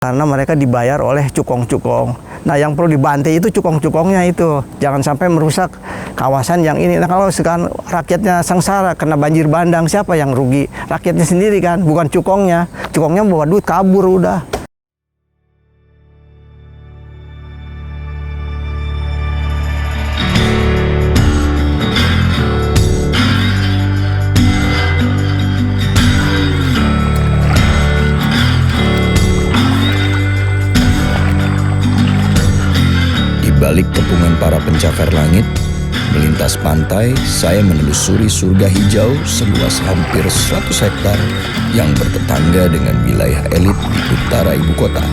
karena mereka dibayar oleh cukong-cukong. Nah, yang perlu dibantai itu cukong-cukongnya itu. Jangan sampai merusak kawasan yang ini. Nah, kalau sekarang rakyatnya sengsara kena banjir bandang, siapa yang rugi? Rakyatnya sendiri kan, bukan cukongnya. Cukongnya bawa duit kabur udah. Balik kepungan para pencakar langit, melintas pantai, saya menelusuri surga hijau seluas hampir 100 hektar yang bertetangga dengan wilayah elit di utara ibu kota.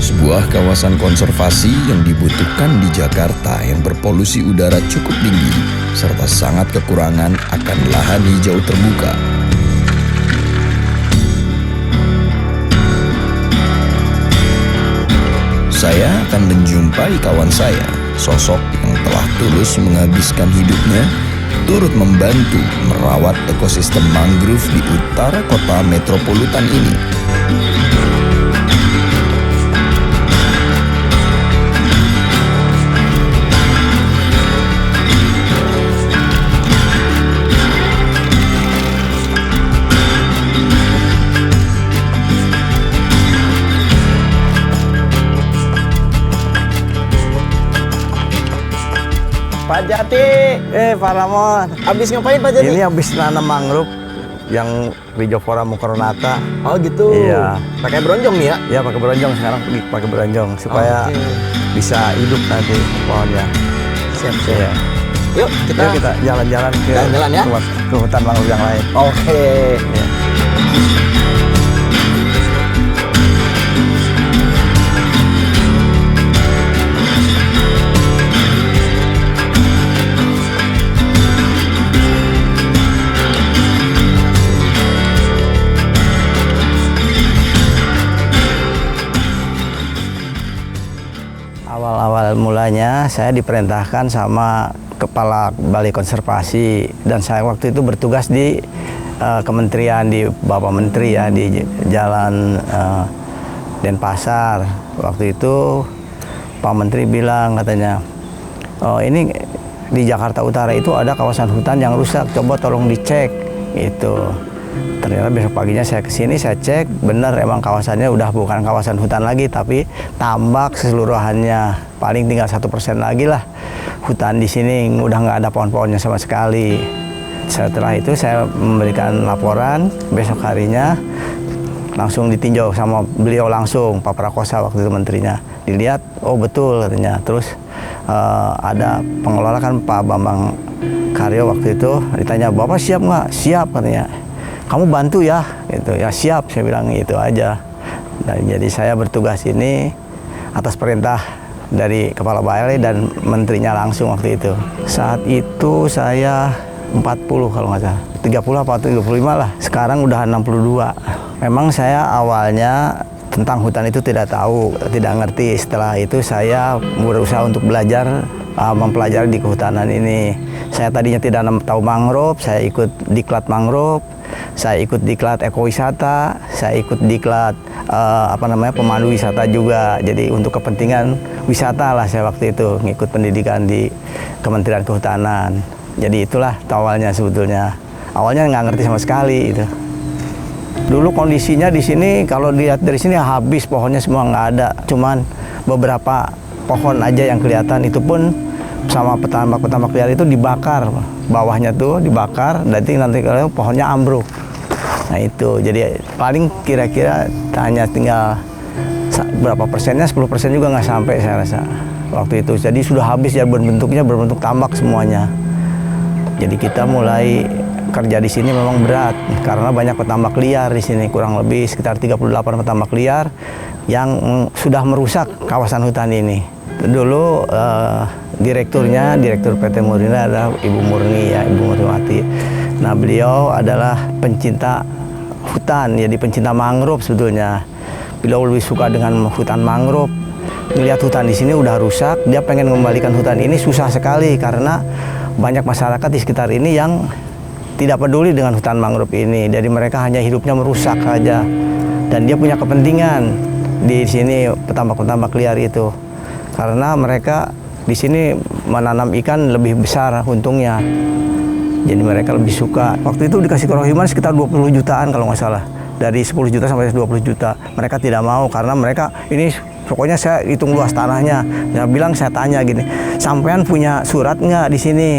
Sebuah kawasan konservasi yang dibutuhkan di Jakarta yang berpolusi udara cukup tinggi serta sangat kekurangan akan lahan hijau terbuka. Saya akan menjumpai kawan saya, sosok yang telah tulus menghabiskan hidupnya, turut membantu merawat ekosistem mangrove di utara kota metropolitan ini. Pak Jati, Pak Ramon. Habis ngapain Pak Jati? Ini habis nanam mangrove yang Rhizophora mucronata. Oh gitu. Iya. Pakai bronjong nih ya? Iya, pakai beronjong sekarang, pakai beronjong supaya bisa hidup nanti pohonnya. Siap. Iya. Yuk kita jalan-jalan ke ya? ke hutan mangrove yang lain. Oke. Iya. Awal-awal mulanya saya diperintahkan sama Kepala Balai Konservasi dan saya waktu itu bertugas di kementerian, di Bapak Menteri ya, di Jalan Denpasar. Waktu itu Pak Menteri bilang katanya, oh ini di Jakarta Utara itu ada kawasan hutan yang rusak, coba tolong dicek itu. Ternyata besok paginya saya kesini, saya cek, benar emang kawasannya udah bukan kawasan hutan lagi, tapi tambak keseluruhannya. Paling tinggal 1% lagi lah hutan di sini, udah nggak ada pohon-pohonnya sama sekali. Setelah itu saya memberikan laporan, besok harinya langsung ditinjau sama beliau langsung, Pak Prakosa waktu itu menterinya. Dilihat, oh betul katanya. Terus ada pengelola kan Pak Bambang Karyo waktu itu, ditanya, Bapak siap nggak? Siap katanya. Kamu bantu ya, gitu ya, siap, saya bilang itu aja. Dan jadi saya bertugas ini atas perintah dari Kepala Balai dan menterinya langsung waktu itu. Saat itu saya 40 kalau nggak salah, 30 atau 35 lah. Sekarang udah 62. Memang saya awalnya tentang hutan itu tidak tahu, tidak ngerti. Setelah itu saya berusaha untuk belajar, mempelajari di kehutanan ini. Saya tadinya tidak tahu mangrove, saya ikut diklat mangrove. Saya ikut diklat ekowisata, saya ikut diklat pemandu wisata juga. Jadi untuk kepentingan wisata lah saya waktu itu ngikut pendidikan di Kementerian Kehutanan. Jadi itulah awalnya sebetulnya. Awalnya nggak ngerti sama sekali itu. Dulu kondisinya di sini kalau dilihat dari sini habis, pohonnya semua nggak ada. Cuman beberapa pohon aja yang kelihatan, itu pun sama petambak-petambak liar itu dibakar. Bawahnya tuh dibakar, nanti kalau pohonnya ambruk. Nah itu, jadi paling kira-kira hanya tinggal berapa persennya, 10% juga nggak sampai saya rasa waktu itu. Jadi sudah habis ya, berbentuk tambak semuanya. Jadi kita mulai kerja di sini memang berat karena banyak petambak liar di sini, kurang lebih sekitar 38 petambak liar yang sudah merusak kawasan hutan ini. Dulu direktur PT Murni adalah Ibu Murni ya, Ibu Murniwati. Nah beliau adalah pencinta hutan, jadi pencinta mangrove sebetulnya. Beliau lebih suka dengan hutan mangrove. Melihat hutan di sini udah rusak, dia pengen mengembalikan hutan ini susah sekali karena banyak masyarakat di sekitar ini yang tidak peduli dengan hutan mangrove ini. Jadi mereka hanya hidupnya merusak saja. Dan dia punya kepentingan di sini petambak-petambak liar itu. Karena mereka di sini menanam ikan lebih besar untungnya. Jadi mereka lebih suka. Waktu itu dikasih kerohiman sekitar 20 jutaan kalau nggak salah. Dari 10 juta sampai 20 juta. Mereka tidak mau karena mereka ini pokoknya saya hitung luas tanahnya. Saya bilang, saya tanya gini, sampean punya surat nggak di sini?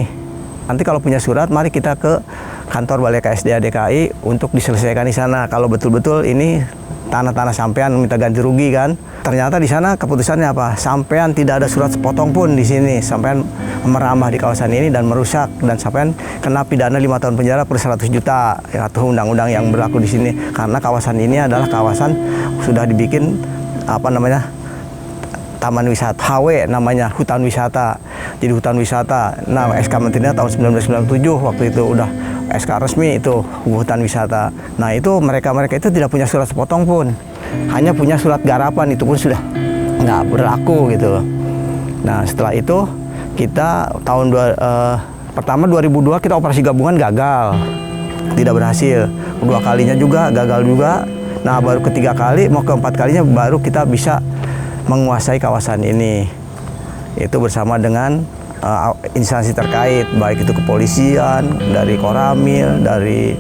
Nanti kalau punya surat, mari kita ke kantor Balai KSDA DKI untuk diselesaikan di sana. Kalau betul-betul ini tanah-tanah sampean minta ganti rugi kan. Ternyata di sana keputusannya apa? Sampean tidak ada surat sepotong pun di sini. Sampean merambah di kawasan ini dan merusak, dan sampean kena pidana 5 tahun penjara per 100 juta atau undang-undang yang berlaku di sini. Karena kawasan ini adalah kawasan sudah dibikin taman wisata, HW namanya, hutan wisata. Jadi hutan wisata. Nah, SK Menterinya tahun 1997 waktu itu udah SK resmi itu hutan wisata. Nah, itu mereka itu tidak punya surat sepotong pun. Hanya punya surat garapan, itu pun sudah nggak berlaku gitu. Nah, setelah itu kita pertama 2002 kita operasi gabungan gagal. Tidak berhasil. Kedua kalinya juga gagal juga. Nah, baru ketiga kali, mau keempat kalinya baru kita bisa menguasai kawasan ini. Itu bersama dengan instansi terkait, baik itu kepolisian, dari Koramil, dari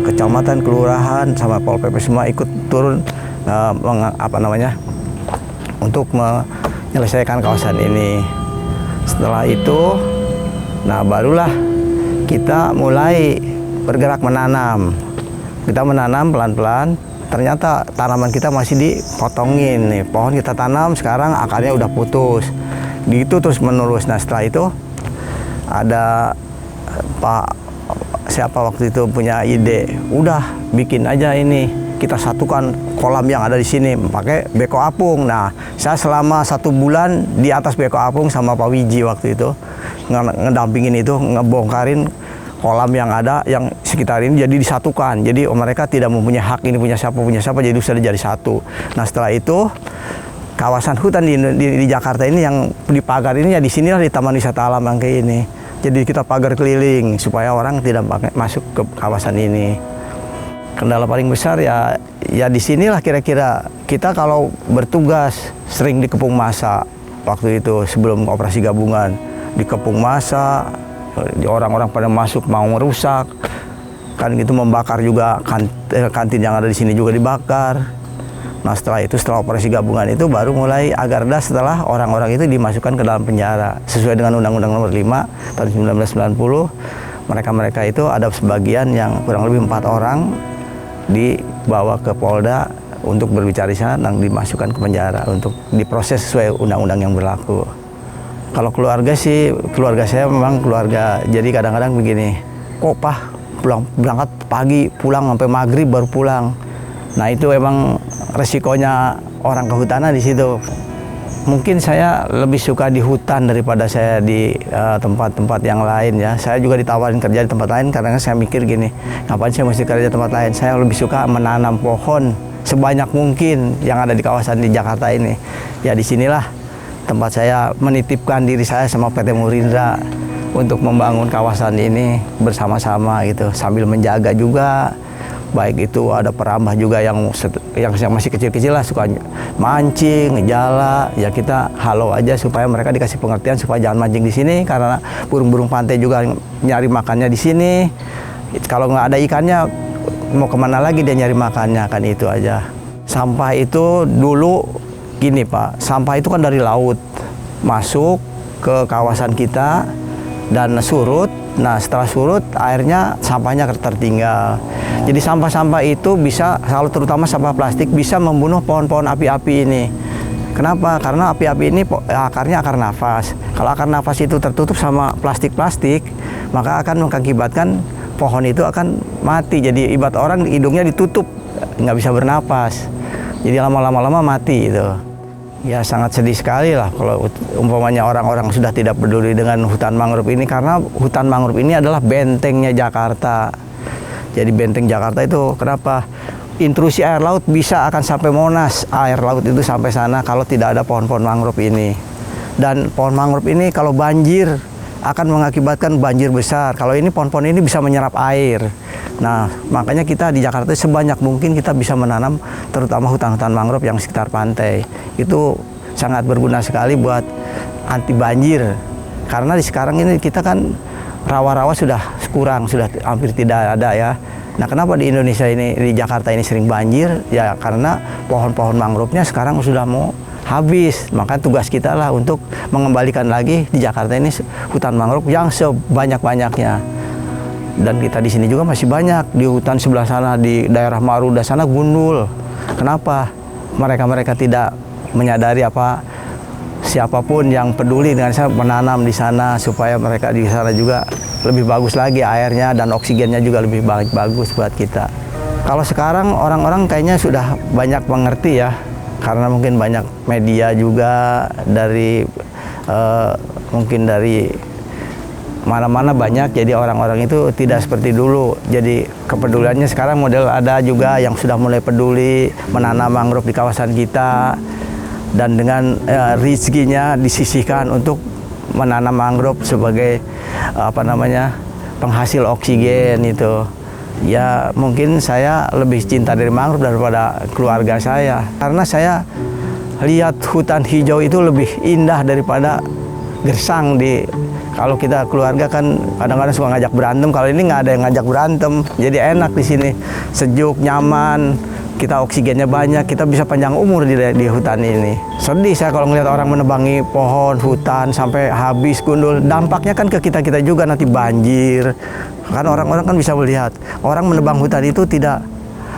kecamatan, kelurahan, sama Pol PP semua ikut turun untuk menyelesaikan kawasan ini. Setelah itu, nah barulah kita mulai bergerak menanam. Kita menanam pelan-pelan. Ternyata tanaman kita masih dipotongin nih. Pohon kita tanam sekarang akarnya udah putus. Gitu terus menerus. Nah, setelah itu ada siapa waktu itu punya ide, udah bikin aja ini, kita satukan kolam yang ada di sini pakai beko apung. Nah, saya selama 1 bulan di atas beko apung sama Pak Wiji waktu itu ngedampingin itu, ngebongkarin kolam yang ada yang sekitar ini, jadi disatukan. Jadi mereka tidak mempunyai hak ini punya siapa, jadi sudah jadi satu. Nah, setelah itu kawasan hutan di Jakarta ini yang dipagar ini ya di sinilah, di Taman Wisata Alam Angke ini. Jadi kita pagar keliling supaya orang tidak masuk ke kawasan ini. Kendala paling besar ya di sinilah kira-kira. Kita kalau bertugas sering dikepung massa waktu itu sebelum operasi gabungan, dikepung massa. Orang-orang pada masuk mau merusak, kan gitu, membakar juga kantin yang ada di sini juga dibakar. Nah, setelah operasi gabungan itu baru mulai agarda setelah orang-orang itu dimasukkan ke dalam penjara sesuai dengan Undang-Undang Nomor 5 tahun 1990. Mereka itu ada sebagian yang kurang lebih 4 orang dibawa ke Polda untuk berbicara di sana dan dimasukkan ke penjara untuk diproses sesuai undang-undang yang berlaku. Kalau keluarga saya memang keluarga, jadi kadang-kadang begini, kok Pak berangkat pagi, pulang sampai maghrib baru pulang. Nah, itu emang resikonya orang kehutanan di situ. Mungkin saya lebih suka di hutan daripada saya di tempat-tempat yang lain ya. Saya juga ditawarin kerja di tempat lain karena saya mikir gini, ngapain saya mesti kerja di tempat lain? Saya lebih suka menanam pohon sebanyak mungkin yang ada di kawasan di Jakarta ini. Ya di sinilah tempat saya menitipkan diri saya sama PT Murindra untuk membangun kawasan ini bersama-sama gitu, sambil menjaga juga. Baik itu ada perambah juga yang masih kecil-kecil lah, suka mancing, ngejala, ya kita halau aja supaya mereka dikasih pengertian supaya jangan mancing di sini karena burung-burung pantai juga nyari makannya di sini. Kalau nggak ada ikannya mau kemana lagi dia nyari makannya, kan itu aja. Sampah itu dulu gini Pak, sampah itu kan dari laut masuk ke kawasan kita dan surut. Nah, setelah surut airnya sampahnya tertinggal. Jadi sampah-sampah itu bisa, kalau terutama sampah plastik, bisa membunuh pohon-pohon api-api ini. Kenapa? Karena api-api ini akarnya akar nafas. Kalau akar nafas itu tertutup sama plastik-plastik, maka akan mengakibatkan pohon itu akan mati. Jadi ibarat orang hidungnya ditutup, nggak bisa bernapas. Jadi lama-lama mati itu. Ya sangat sedih sekali lah kalau umpamanya orang-orang sudah tidak peduli dengan hutan mangrove ini, karena hutan mangrove ini adalah bentengnya Jakarta. Jadi benteng Jakarta itu kenapa? Intrusi air laut bisa akan sampai Monas, air laut itu sampai sana kalau tidak ada pohon-pohon mangrove ini. Dan pohon mangrove ini kalau banjir akan mengakibatkan banjir besar. Kalau ini pohon-pohon ini bisa menyerap air. Nah, makanya kita di Jakarta sebanyak mungkin kita bisa menanam terutama hutan-hutan mangrove yang sekitar pantai. Itu sangat berguna sekali buat anti banjir. Karena di sekarang ini kita kan rawa-rawa sudah kurang, sudah hampir tidak ada ya. Nah, kenapa di Indonesia ini, di Jakarta ini sering banjir? Ya karena pohon-pohon mangrove-nya sekarang sudah mau habis. Maka tugas kita lah untuk mengembalikan lagi di Jakarta ini hutan mangrove yang sebanyak-banyaknya. Dan kita di sini juga masih banyak, di hutan sebelah sana, di daerah Maruda sana gundul. Kenapa? Mereka tidak menyadari apa siapapun yang peduli dengan saya menanam di sana supaya mereka di sana juga lebih bagus lagi airnya dan oksigennya juga lebih bagus buat kita. Kalau sekarang orang-orang kayaknya sudah banyak mengerti ya, karena mungkin banyak media juga dari mungkin dari mana-mana banyak, jadi orang-orang itu tidak seperti dulu. Jadi kepeduliannya sekarang model ada juga yang sudah mulai peduli menanam mangrove di kawasan kita dan dengan rezekinya disisihkan untuk menanam mangrove sebagai penghasil oksigen itu. Ya mungkin saya lebih cinta dari mangrove daripada keluarga saya, karena saya lihat hutan hijau itu lebih indah daripada gersang. Kalau kita keluarga kan kadang-kadang suka ngajak berantem, kalau ini nggak ada yang ngajak berantem, jadi enak di sini, sejuk, nyaman. Kita oksigennya banyak, kita bisa panjang umur di hutan ini. Sedih saya kalau melihat orang menebangi pohon, hutan sampai habis gundul. Dampaknya kan ke kita-kita juga, nanti banjir. Kan orang-orang kan bisa melihat, orang menebang hutan itu tidak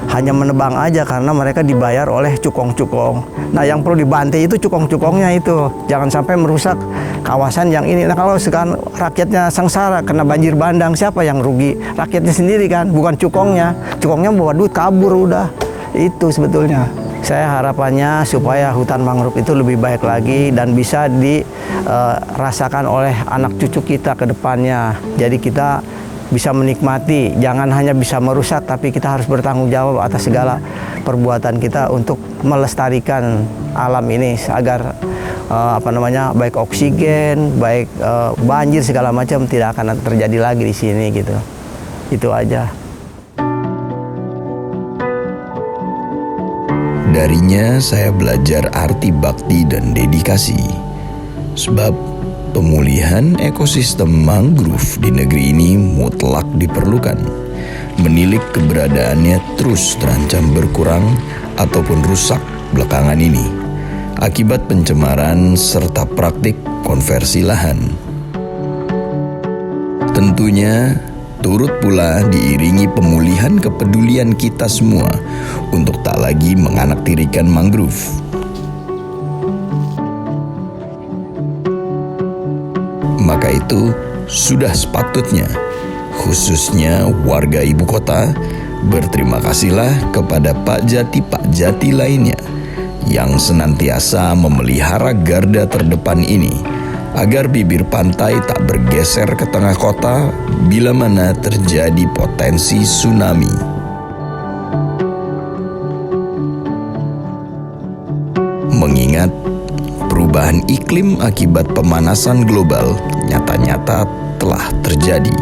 hanya menebang aja karena mereka dibayar oleh cukong-cukong. Nah, yang perlu dibantai itu cukong-cukongnya itu. Jangan sampai merusak kawasan yang ini. Nah, kalau sekarang rakyatnya sengsara kena banjir bandang, siapa yang rugi? Rakyatnya sendiri kan, bukan cukongnya. Cukongnya bawa duit kabur udah. Itu sebetulnya. Saya harapannya supaya hutan mangrove itu lebih baik lagi dan bisa dirasakan oleh anak cucu kita ke depannya. Jadi kita bisa menikmati, jangan hanya bisa merusak, tapi kita harus bertanggung jawab atas segala perbuatan kita untuk melestarikan alam ini agar baik oksigen, baik banjir segala macam tidak akan terjadi lagi di sini gitu. Itu aja. Darinya saya belajar arti bakti dan dedikasi. Sebab pemulihan ekosistem mangrove di negeri ini mutlak diperlukan. Menilik keberadaannya terus terancam berkurang ataupun rusak belakangan ini akibat pencemaran serta praktik konversi lahan. Tentunya turut pula diiringi pemulihan kepedulian kita semua untuk tak lagi menganaktirikan mangrove. Maka itu sudah sepatutnya, khususnya warga ibu kota, berterima kasihlah kepada Pak Jati lainnya yang senantiasa memelihara garda terdepan ini agar bibir pantai tak bergeser ke tengah kota bila mana terjadi potensi tsunami. Mengingat perubahan iklim akibat pemanasan global nyata-nyata telah terjadi.